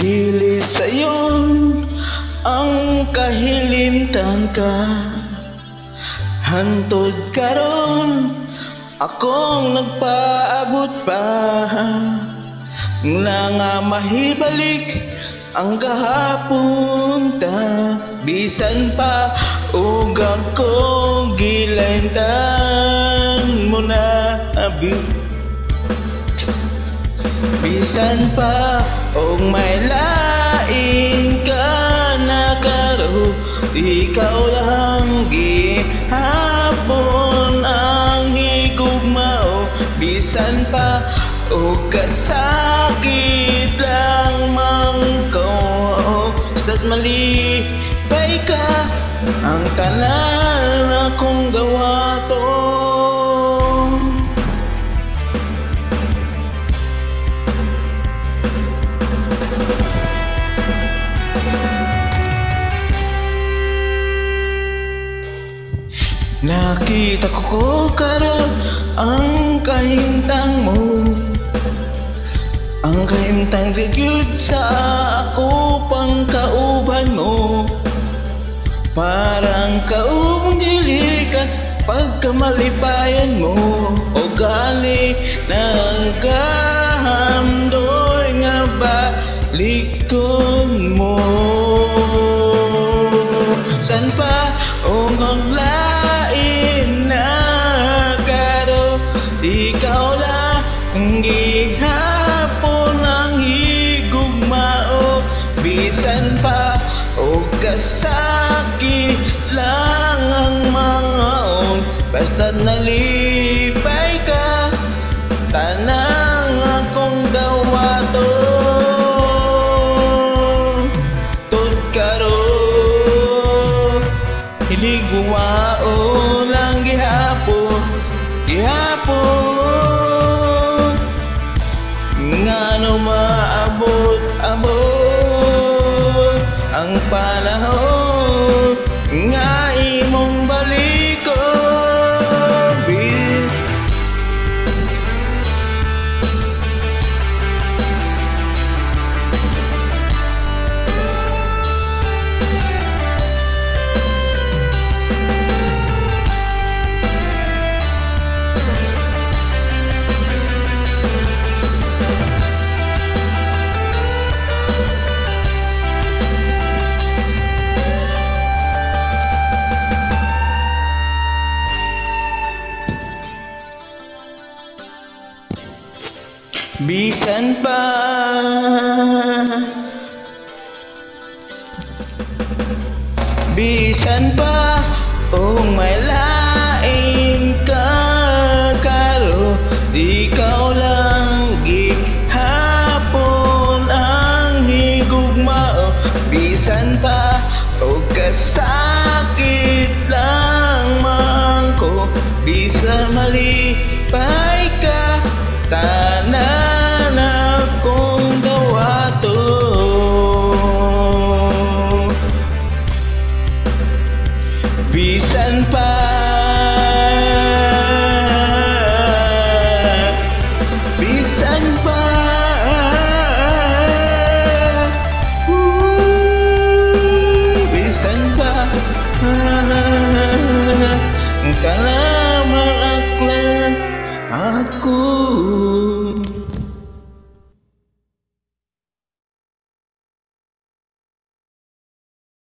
Dili sayon ang kahilimtan ka, hantod karon akong nagpaabot pa, nga mahibalik ang gahapon ta, bisan pa ug ako gilayntan mo na bisan pa og may lain ka na karo, ikaw lang gihapon ang higugmao, bisan pa og kasakit lang man ko, basta't malipay ka ang tanan akong gawaton. Nakita ko karon ang kahimtang mo, ang kahimtang gyud sa ako pang kauban mo, parang kaubong dili ka pagkamalipayan mo, o gali ng kahamdoy nga balikon mo. San pa o maglain na karo, ikaw lang gihapon ang higugmao, bisan pa o kasakit lang ang mga on, basta't nalipay ka tanang akong gawaton. Tod karon hiligwao lang gihapon ngano maabot-abot ang panahon nga imong balikon. Bisan pa oh may lain ka karo, ikaw lang gihapon ang higugmao, bisan pa o kasakit lang man ko, bisan malipay ka tanan akong gawaton. Bisan pa